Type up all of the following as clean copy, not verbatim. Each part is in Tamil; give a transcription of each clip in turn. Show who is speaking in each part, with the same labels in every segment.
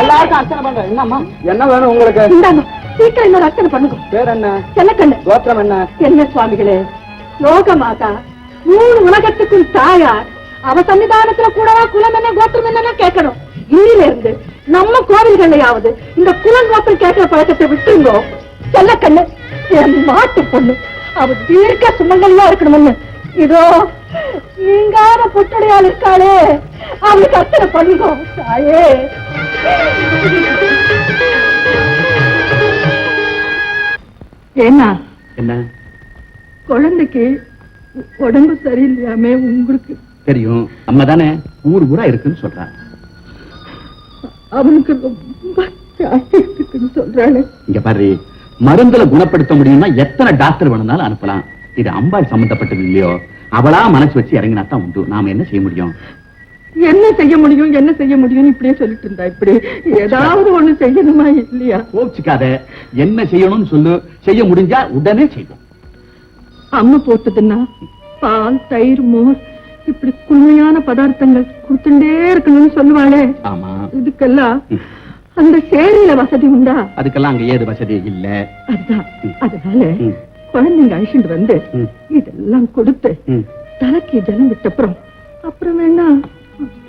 Speaker 1: எல்லாருக்கும் அர்ச்சனை பண்றேன். என்னம்மா என்ன வேணும் உங்களுக்கு?
Speaker 2: சீக்கிரம் இன்னொரு அர்ச்சனை பண்ணுங்க.
Speaker 1: பேர் என்ன?
Speaker 2: செல்லக்கண்ணு.
Speaker 1: கோத்திரம் என்ன?
Speaker 2: என்ன சுவாமிகளே, லோக மாதா, 3 உலகத்துக்கும் தாயார், அவ சன்னிதானத்துல கூடவா குலம் என்ன கோத்திரம் என்னன்னா கேட்கணும். இன்னில இருந்து நம்ம கோவில்கள்லயாவது இந்த குலம் கோத்திரம் கேட்கிற பழக்கத்தை விட்டுருங்கோ. செல்லக்கண்ணு என் மாட்டு பொண்ணு, அவ தீர்க்க சுமங்கலியா இருக்கணும்னு இதோ நீங்கான புத்தடையால் இருக்காளே, அவளுக்கு அர்ச்சனை பண்ணுங்க தாயே. ஏன்னா
Speaker 1: என்ன
Speaker 2: குழந்தைக்கு உடம்பு சரியில்லையாமே? உங்களுக்கு
Speaker 1: தெரியும், அம்மா தானே ஊர் ஊரா இருக்குன்னு சொல்றாங்க.
Speaker 2: அவனுக்கு ரொம்ப ஜாஸ்தி இருக்குன்னு சொல்றாளே.
Speaker 1: இங்க பாரு, மருந்துல குணப்படுத்த முடியும்னா எத்தனை டாக்டர் வேணும்னாலும் அனுப்பலாம். இது அம்பாள் சம்பந்தப்பட்டது இல்லையோ, அவளா மனசு வச்சு இறங்கினா தான் உண்டு. நாம என்ன செய்ய முடியும்?
Speaker 2: என்ன செய்ய முடியும், என்ன செய்ய முடியும் இப்படியே சொல்லிட்டு இருந்தா இப்படி ஏதாவது ஒண்ணு செய்யணுமா இல்லையா?
Speaker 1: கோச்சுக்காத, என்ன செய்யணும்னு சொல்லு, செய்ய முடிஞ்சா உடனே செய்வோம்.
Speaker 2: அம்மா போட்டதுன்னா பால், தயிர், மோர் இப்படி குளுமையான பதார்த்தங்கள் கொடுத்துட்டே இருக்கணும்னு சொல்லுவாளே.
Speaker 1: ஆமா,
Speaker 2: இதுக்கெல்லாம் அந்த சேரியில வசதி உண்டா?
Speaker 1: அதுக்கெல்லாம் அங்க ஏது வசதி இல்ல.
Speaker 2: அதுதான், அதனால குழந்தைங்க அழிச்சுட்டு வந்து இதெல்லாம் கொடுத்து தலைக்கு ஜலம் விட்டப்புறம் அப்புறம் வேணா.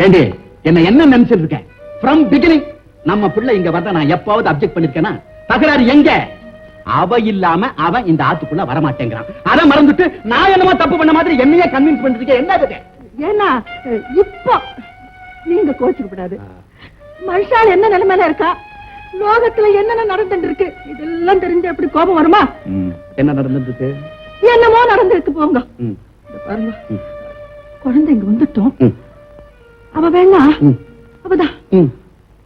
Speaker 1: ஏண்டி என்ன என்ன நினைச்சிட்டு இருக்கேன்? ஃப்ரம் பிகினிங் நம்ம பிள்ளை இங்க வந்தா நான் எப்பாவது அப்செக்ட் பண்ணிருக்கேனா? தகராறு எங்க? அவ இல்லாம அவன் இந்த ஆத்துக்குள்ள வரமாட்டேங்கிறான். அதை மறந்துட்டு நான் என்னமா தப்பு பண்ண மாதிரி என்னையே கன்வின்ஸ் பண்ணிருக்கேன். என்ன
Speaker 2: ஏன்னா இப்போ நீங்க கோச்சுக்க கூடாது. மனுஷால் என்ன நிலைமையில இருக்கா, லோகத்துல என்னென்ன நடந்துட்டு இருக்கு, இதெல்லாம் தெரிஞ்சு எப்படி கோபம் வருமா?
Speaker 1: என்ன நடந்துருக்கு?
Speaker 2: என்னமோ நடந்திருக்கு போங்க. பாருங்க, குழந்தை இங்க வந்துட்டோம். அவ வேணா அவதான்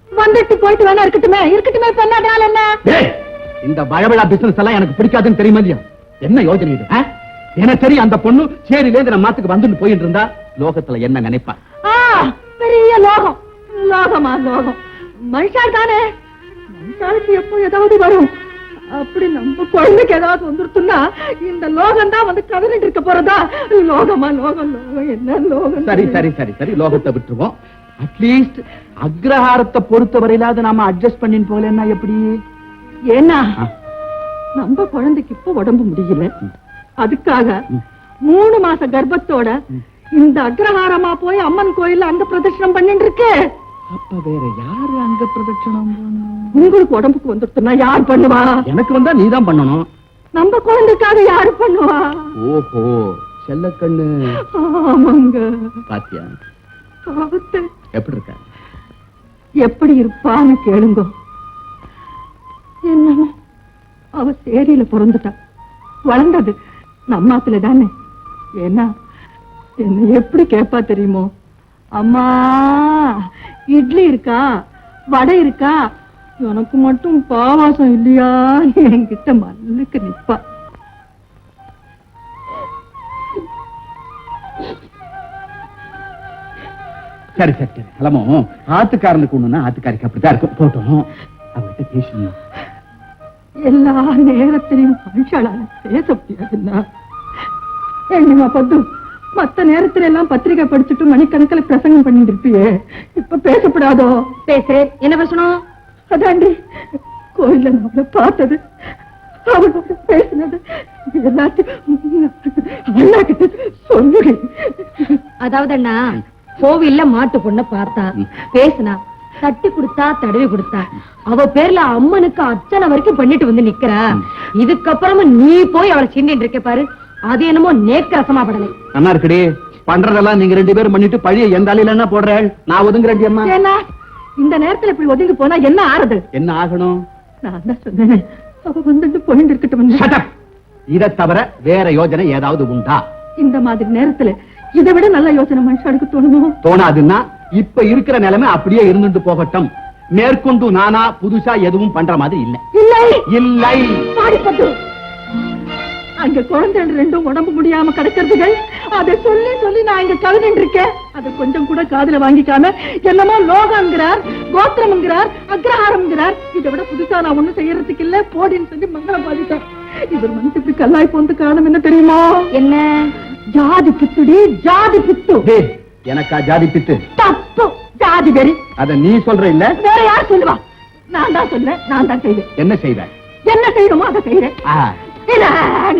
Speaker 2: வந்துட்டு போயிட்டு வேணா இருக்கட்டுமே. இருக்கட்டுமே பண்ணாதால என்ன?
Speaker 1: இந்த பயவிழா பிசினஸ் எல்லாம் எனக்கு பிடிக்காதுன்னு தெரியுமா இல்லையா? என்ன யோசனை இது? எனக்கு தெரியும், அந்த பொண்ணு சேரில இருந்து நம்ம மாத்துக்கு வந்துட்டு போயிட்டு இருந்தா லோகத்துல என்ன நினைப்பா?
Speaker 2: பெரிய லோகம். லோகமா லோகம்? மனுஷால் தானே, மனுஷாலுக்கு எப்போ ஏதாவது வரும். அப்படி நம்ம குழந்தைக்கு ஏதாவது வந்துருச்சுன்னா இந்த லோகம் தான் வந்து கதறிட்டு இருக்க போறதா? லோகமா லோகம்? லோகம் என்ன லோகம்?
Speaker 1: சரி சரி சரி சரி, லோகத்தை விட்டுருவோம். அட்லீஸ்ட் அக்ரஹாரத்தை பொறுத்த வரையிலாவது நாம அட்ஜஸ்ட் பண்ணின்னு போகலன்னா எப்படி?
Speaker 2: ஏன்னா நம்ம குழந்தைக்கு இப்ப உடம்பு முடியல, அதுக்காக 3 மாச கர்ப்பத்தோட இந்த அக்ரஹாரமா போய் அம்மன் கோயில்ல அங்க பிரதட்சணம் பண்ணிட்டு இருக்கு.
Speaker 1: அப்ப வேற யாரு அங்க பிரதட்சணம்?
Speaker 2: உங்களுக்கு உடம்புக்கு வந்துருச்சுன்னா யார் பண்ணுவா?
Speaker 1: எனக்கு வந்தா நீதான் பண்ணணும்.
Speaker 2: நம்ம குழந்தைக்காக யாரு பண்ணுவா?
Speaker 1: ஓஹோ, செல்லக்கண்ணு.
Speaker 2: ஆமாங்க.
Speaker 1: பாத்தியா எப்படி இருக்க?
Speaker 2: எப்படி இருப்பான்னு கேளுங்க. என்னமோ அவ சேரியில பிறந்துட்டா, வளர்ந்தது நம்மாத்துல தானே. ஏன்னா என்ன எப்படி கேட்பா தெரியுமோ? அம்மா இட்லி இருக்கா, வடை இருக்கா, எனக்கு மட்டும் பாவாசம் இல்லையா என்கிட்ட மல்லுக்கு நிப்பா.
Speaker 1: சரி சரி சரி, அலமோ ஆத்துக்காரனுக்கு ஒண்ணுன்னா ஆத்துக்காரிக்கு அப்படித்தான் இருக்கும். போட்டோம், அவர்கிட்ட பேசணும்.
Speaker 2: எல்லா நேரத்திலையும் மனுஷாலால பேச முடியாதுன்னா என்னமா பத்து? மத்த நேரத்துல எல்லாம் பத்திரிகை படிச்சுட்டு மணிக்கணக்கில் பிரசங்கம் பண்ணிட்டு இருப்பியே, இப்ப பேசப்படாதோ? பேசுறேன், என்ன பேசணும்? அதாண்டி கோயில்ல நம்மள பார்த்தது, அவனோட பேசினது எல்லாத்தையும் அண்ணா கிட்ட சொல்லுங்க.
Speaker 3: அதாவது அண்ணா, கோவில்ல மாட்டு பொண்ண பார்த்தா, பேசினா, தட்டி கொடுத்தா, தடவி கொடுத்தா, அவ பேர்ல அம்மனுக்கு அர்ச்சனை வரைக்கும் பண்ணிட்டு வந்து நிக்கிறா. இதுக்கப்புறமா நீ போய் அவளை சிந்திட்டு இருக்க பாரு, அது என்னமோ நேக்க ரசமா படலை.
Speaker 1: அண்ணா இருக்குடி, பண்றதெல்லாம் நீங்க 2 பேரும் பண்ணிட்டு பழைய எந்த அலையில போடுற, நான் ஒதுங்குறேன். அம்மா
Speaker 2: என்ன இந்த நேரத்துல இப்படி ஒதுங்கி போனா என்ன ஆறுது?
Speaker 1: என்ன ஆகணும்?
Speaker 2: நான் தான் சொன்னேன், அவ வந்துட்டு போயிட்டு இருக்கட்டும்.
Speaker 1: இதை தவிர வேற யோஜனை ஏதாவது உண்டா?
Speaker 2: இந்த மாதிரி நேரத்துல இதை விட நல்ல யோசனை மனுஷனுக்கு தோணுமோ?
Speaker 1: தோணாதுன்னா இப்ப இருக்கிற நிலைமை அப்படியே இருந்துட்டு போகட்டும். மேற்கொண்டு நானா புதுசா எதுவும் பண்ற மாதிரி இல்ல. இல்லை இல்லை.
Speaker 2: அங்க குழந்தை 2 உடம்பு முடியாம கிடக்கிறதுகள், அதை சொல்லி சொல்லி நான் இங்க கவிழ்ந்து இருக்கேன். அதை கொஞ்சம் கூட காதுல வாங்கிக்காம என்னமோ லோகம்ங்கிறார், கோத்திரம்ங்கிறார், அக்ரஹாரம்ங்கிறார். இதை விட புதுசா நான் ஒண்ணும் செய்யறதுக்கு இல்ல போடின்னு சொல்லி மங்களம் பாதித்தார். இவர் மனசு இப்படி கல்லாய் போந்து காரணம் என்ன தெரியுமா?
Speaker 3: என்ன?
Speaker 2: ஜாதி பித்துடி, ஜாதி பித்து.
Speaker 1: எனக்கா ஜாதி பித்து?
Speaker 2: தப்பு, வியாதி வெறி.
Speaker 1: அத நீ சொல்ற இல்ல,
Speaker 2: வேற யார் சொல்லுவா? நான் தான் சொன்னேன், நான் தான் செய்வேன்.
Speaker 1: என்ன செய்வ?
Speaker 2: என்ன செய்யணுமோ அதை செய்யறேன்.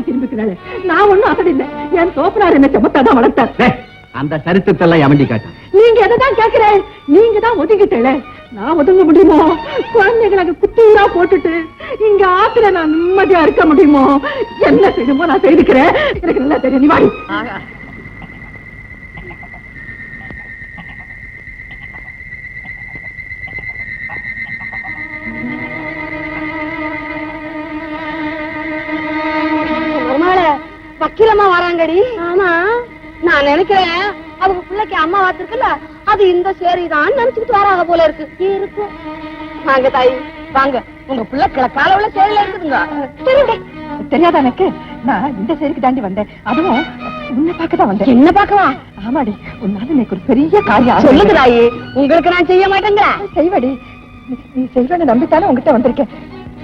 Speaker 2: திரும்பிக்கிறாள். நான் ஒண்ணும் அசடி இல்ல. என் தோப்பனார் என்ன செமத்தாதான் வளர்த்தார்.
Speaker 1: அந்த சரித்திரத்தை எல்லாம் எவண்டி காட்டான்?
Speaker 2: நீங்க எதைதான் கேட்கிறேன்? நீங்க தான் ஒதுங்கிட்டல. நான் ஒதுங்க முடியுமோ? குழந்தைகளுக்கு குத்தூரா போட்டுட்டு இங்க ஆத்துல நான் நிம்மதியா இருக்க முடியுமோ? என்ன செய்யணுமோ நான் செய்துக்கிறேன். எனக்கு நல்லா தெரியும். நீ வாடி. வக்கீலம்மா வராங்கடி. ஆமா, நான் நினைக்கிறேன் அவங்க பிள்ளைக்கு அம்மா வாத்திருக்குல்ல, அது இந்த சேரிதான் நினைச்சுக்கிட்டு வராங்க போல இருக்கு. இருக்கும். வாங்க தாயி, வாங்க. உங்க பிள்ளை கால உள்ள சேரில இருக்குதுங்க. தெரியாதா எனக்கு? நான் இந்த சேரிக்கு தாண்டி வந்தேன். அதுவும் உன்னை பார்க்கதான் வந்தேன். என்ன பார்க்கவா? ஆமாடி, உன்னால எனக்கு ஒரு பெரிய காரியம். சொல்லுங்க தாயி, உங்களுக்கு நான் செய்ய மாட்டேங்க. செய்வடி, நீ செய்வேன்னு நம்பித்தானே உங்ககிட்ட வந்திருக்கேன்.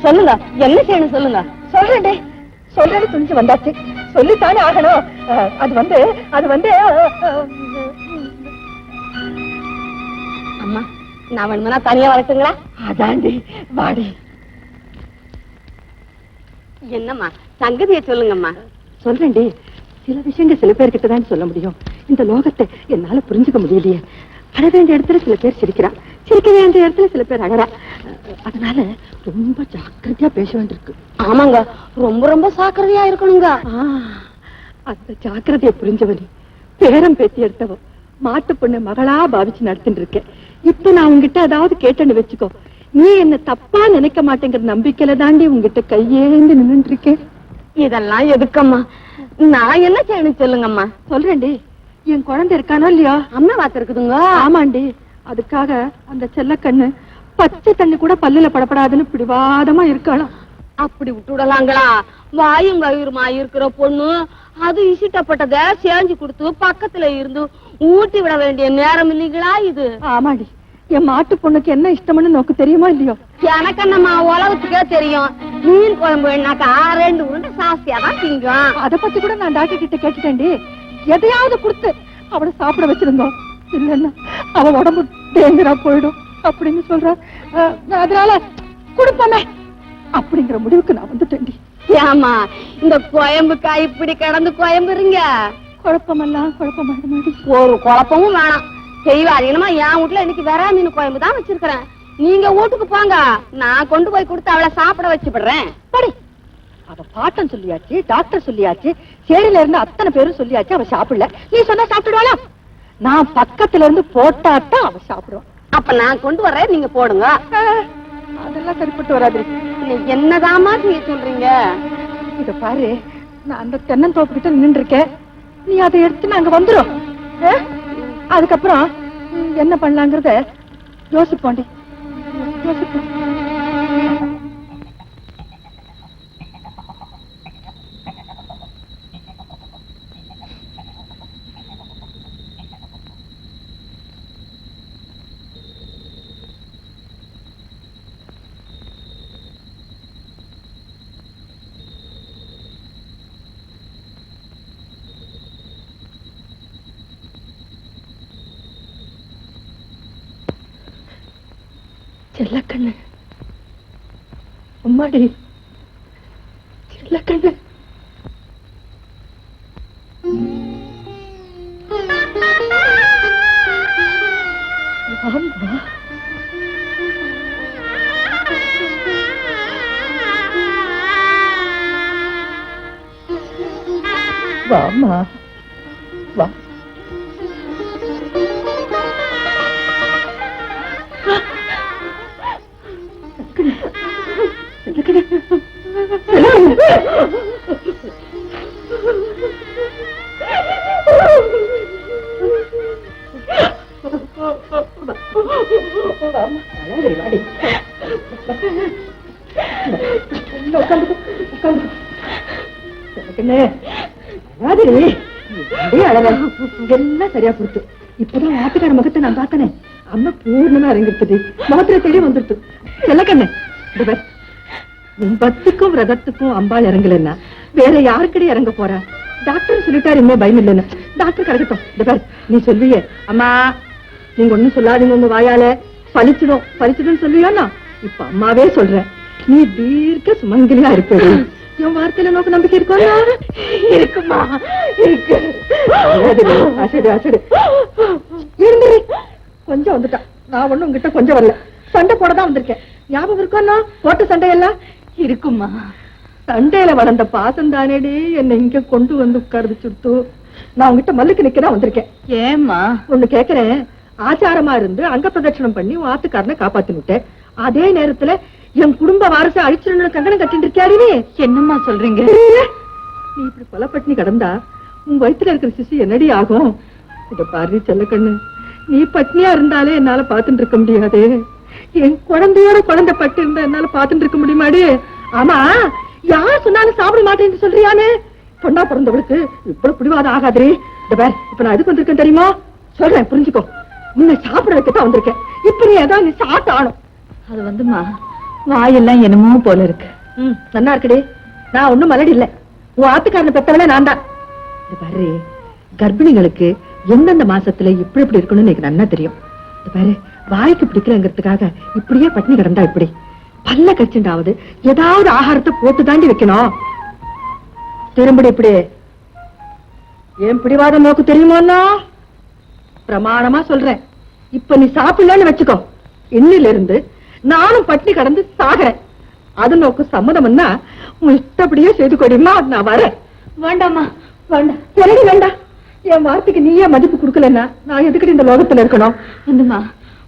Speaker 2: சொல்லுங்க, என்ன செய்யணும் சொல்லுங்க. சொல்றேன்டே, சொல்றேன்னு துணிச்சு வந்தாச்சு. சொல்லித்தானே ஆகணும். அது வந்து அம்மா, நான் வேணுமா தனியா வரட்டுங்களா? அதாண்டி, வாடி. என்னம்மா சங்கதியை சொல்லுங்கம்மா. சொல்றேன்டி, சில விஷயங்கள் சில பேர்கிட்ட தான் சொல்ல முடியும். இந்த லோகத்தை என்னால புரிஞ்சுக்க முடியலையே. அழ வேண்டிய இடத்துல சில பேர் சிரிக்கிறா, சிரிக்க வேண்டிய இடத்துல சில பேர் அழறா. அதனால ரொம்ப ஜாக்கிரதையா பேச வேண்டியிருக்கு. ஆமாங்க, ரொம்ப ரொம்ப ஜாக்கிரதையா இருக்கணுங்க. அந்த ஜாக்கிரதையை புரிஞ்சவனி பேரம் பேத்தி எடுத்தவ மாட்டு பொண்ணு மகளா பாவிச்சு நடத்திட்டு இருக்கேன். இப்ப நான் உங்ககிட்ட அதாவது கேட்டேன்னு வச்சுக்கோ, நீ என்ன தப்பா நினைக்க மாட்டேங்கிற நம்பிக்கையில தாண்டி உங்ககிட்ட கையேந்து நின்று இருக்கேன். இதெல்லாம் எதுக்கம்மா? நான் என்ன செய்யணும் சொல்லுங்கம்மா. சொல்றேன்டி, என் குழந்தை இருக்கானோ இல்லையா? அம்மா வாத்து இருக்குதுங்க. ஆமாண்டி, அதுக்காக அந்த செல்லக்கண்ணு பச்சை தண்ணி கூட பல்லுல படப்படாதுன்னு பிடிவாதமா இருக்கலாம். அப்படி விட்டு விடலாங்களா? வாயும் கயிறுமா இருக்கிற பொண்ணு அது இசிட்டப்பட்டத சேஞ்சு கொடுத்து பக்கத்துல இருந்து ஊட்டி விட வேண்டிய நேரம் இல்லைங்களா இது? ஆமாடி, என் மாட்டு பொண்ணுக்கு என்ன இஷ்டம்னு நோக்கு தெரியுமா இல்லையோ? எனக்கு நம்ம உலகத்துக்கே தெரியும். மீன் குழம்பு வேணாக்கா 2 உருண்டை சாஸ்தியா தான் திங்கும். அதை பத்தி கூட நான் டாக்டர் கிட்ட கேட்டுட்டேன்டி. எதையாவது கொடுத்து அவளை சாப்பிட வச்சிருந்தோம். இல்லன்னா அவ உடம்பு டேஞ்சரா போயிடும் அப்படின்னு சொல்ற. அதனால கொடுப்போமே அப்படிங்கிற முடிவுக்கு நான் வந்துட்டேன்டி. ஏமா இந்த கோயம்புக்கா இப்படி கடந்து கோயம்புறீங்க? குழப்பமெல்லாம் குழப்பமாடி. ஒரு குழப்பமும் வேணாம். செய்வாதீனமா என் வீட்டுல இன்னைக்கு வேற மீன் கோயம்பு தான் வச்சிருக்கிறேன். நீங்க வீட்டுக்கு போங்க, நான் கொண்டு போய் கொடுத்து அவளை சாப்பிட வச்சுடுறேன். படி. அவ பாட்டம் சொல்லியாச்சு, டாக்டர் சொல்லியாச்சு, சேரில இருந்து அத்தனை பேரும் சொல்லியாச்சு. அவ சாப்பிடல. நீ சொன்னா சாப்பிடுவாளா? நான் பக்கத்துல இருந்து போட்டாத்தான் அவ சாப்பிடுவான். அப்ப நான் கொண்டு வரேன், நீங்க போடுங்க. அதெல்லாம் சரிப்பட்டு வராது. நீ என்னதாமா செய்ய சொல்றீங்க? இத பாரு, நான் அந்த தென்னந்தோப்பு கிட்ட நின்று இருக்கேன். நீ அதை எடுத்து நாங்க வந்துரும். அதுக்கப்புறம் என்ன பண்ணலாங்கிறத யோசிப்போண்டி. யோசிப்போம். செல்லக்கண்ணு, அம்மாடி, செல்லக்கண்ணு. ஆமா, வாமா, வா. எல்லாம் சரியா கொடுத்து இப்பதான் ஆட்டுக்கார முகத்தை நான் பார்த்தனே. அம்மா பூர்ணமா இறங்கிருக்குது, முகத்துல தேடி வந்துருது. செல்லக்கண்ணு, பத்துக்கும் விரதத்துக்கும் அம்பாள் இறங்கலன்னா வேற யாருக்கடி இறங்க போறா? டாக்டர் சொல்லிட்டாரு இனிமே பயம் இல்லைன்னு. டாக்டர் கிடைக்கட்டும். நீ சொல்வியே, அம்மா நீங்க ஒண்ணும் சொல்லாதீங்க உங்க வாயால. பலிச்சிடும் சொல்லியோன்னா இப்ப அம்மாவே சொல்றேன். நீ தீர்க்க சுமங்கலியா இருப்பது என் வார்த்தையில நோக்க நம்பிக்கை இருக்கும். இருக்குமா இருக்கு. இருந்துரு. கொஞ்சம் வந்துட்டா. நான் ஒண்ணும் உங்ககிட்ட கொஞ்சம் வரல. சண்டை போடதான் வந்திருக்கேன். ஞாபகம் இருக்கா போட்ட சண்டையெல்லாம்? இருக்குமா. சண்டையில வளர்ந்த பாசம் தானேடி என்னை இங்க கொண்டு வந்து உட்கார்ந்து சுட்டு. நான் உங்ககிட்ட மல்லுக்கு நிக்கதான் வந்திருக்கேன். ஏமா ஒண்ணு கேக்குறேன். ஆச்சாரமா இருந்து அங்க பிரதட்சணம் பண்ணி ஆத்துக்காரனை காப்பாத்தி விட்டேன். அதே நேரத்துல என் குடும்ப வாரசை அழிச்சிடணும் கங்கணம் கட்டிட்டு இருக்கியாடி. என்னம்மா சொல்றீங்க? நீ இப்படி பலப்பட்டினி கடந்தா உன் வயித்துல இருக்கிற சிசு என்னடி ஆகும்? இத பாரு செல்ல கண்ணு, நீ பட்னியா இருந்தாலே என்னால பாத்துட்டு இருக்க முடியாது. என் குழந்தையோட குழந்தை பட்டு இருந்தா என்னால பாத்துட்டு இருக்க முடியுமாடி? ஆமா, யார் சொன்னாலும் சாப்பிட மாட்டேன்னு சொல்றியானே? பொண்ணா பிறந்தவளுக்கு இவ்வளவு பிடிவாதம் ஆகாதே. இந்த பேர் இப்ப நான் எதுக்கு வந்திருக்கேன் தெரியுமா? சொல்றேன் புரிஞ்சுக்கோ. முன்ன சாப்பிட வைக்கத்தான் வந்திருக்கேன். இப்ப நீ ஏதாவது நீ சாப்பிட்டு ஆனும். அது வந்துமா வாயெல்லாம் என்னமோ போல இருக்கு. நல்லா இருக்குடி. நான் ஒண்ணும் மலடி இல்ல. உன் ஆத்துக்காரனை பெத்தவளே நான் தான். இது பாரு, கர்ப்பிணிகளுக்கு எந்தெந்த மாசத்துல இப்படி இப்படி இருக்கணும்னு எனக்கு நல்லா தெரியும். இது பாரு, வாய்க்கு பிடிக்கலங்கிறதுக்காக இப்படியே பட்டினி கிடந்தா இப்படி பல்ல கடிச்சுட்டாவது ஏதாவது ஆகாரத்தை போட்டு தாண்டி வைக்கணும். திரும்படி இப்படி ஏன் பிடிவாத நோக்கு தெரியுமோன்னா பிரமாணமா சொல்றேன். இப்ப நீ சாப்பிடலன்னு வச்சுக்கோ, இன்னில இருந்து நானும் பட்டினி கடந்து சாகிறேன். அது நோக்கு சம்மதம்னா உன் இஷ்டப்படியே செய்து கொடிமா. நான் வரேன். வேண்டாமா வேண்டாம். எனக்கு வேண்டாம். என் வார்த்தைக்கு நீயே மதிப்பு கொடுக்கலன்னா நான் எதுக்கிட்டு இந்த லோகத்துல இருக்கணும்? வந்துமா,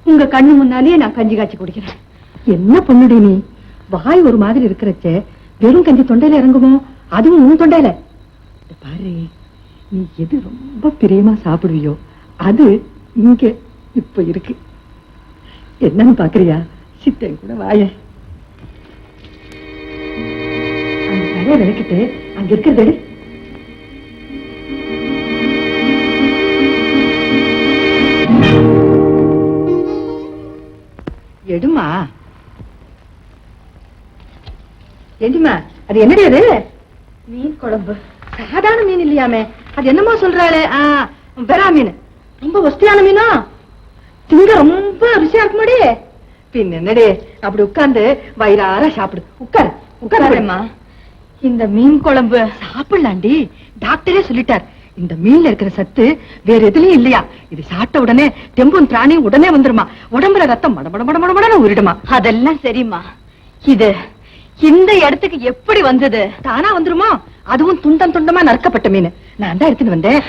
Speaker 2: உங்க கண்ணு முன்னாலேயே நான் கஞ்சி காய்ச்சி குடிக்கிறேன். என்ன பொண்ணுடி நீ? வாய் ஒரு மாதிரி இருக்கிறச்சே வெறும் கஞ்சி தொண்டையில இறங்குமோ? அதுவும் உன் தொண்டையில. பாரு, நீ எது ரொம்ப பிரியமா சாப்பிடுவியோ அது இங்க இப்ப இருக்கு. என்னன்னு பாக்குறியா? சித்தன் கூட வாய அந்த கரையை விளக்கிட்டு அங்க இருக்கிறது எடுமா. எடிமா, அது என்னடி? அது மீன் குழம்பு. சாதாரண மீன் இல்லையாமே. அது என்னமா சொல்றாளே? வெறா மீன். ரொம்ப வசதியான மீனா? திங்க ரொம்ப ருசியா இருக்குமாடி. பின் என்னடி அப்படி உட்கார்ந்து வயிறார சாப்பிடு. உட்காருமா. இந்த மீன் குழம்பு சாப்பிடலாண்டி. டாக்டரே சொல்லிட்டார், இந்த மீன்ல இருக்கிற சத்து வேற எதுலயும் இல்லையா. இது சாப்பிட்ட உடனே தெம்பும் திராணி உடனே வந்துருமா. உடம்புல ரத்தம் மடமடமடமடமடன்னு உருடுமா. அதெல்லாம் சரிம்மா. இது இந்த இடத்துக்கு எப்படி வந்தது? தானா வந்துருமா. அதுவும் துண்டம் துண்டமா நறுக்கப்பட்ட மீன். நான் தான் எடுத்துட்டு வந்தேன்.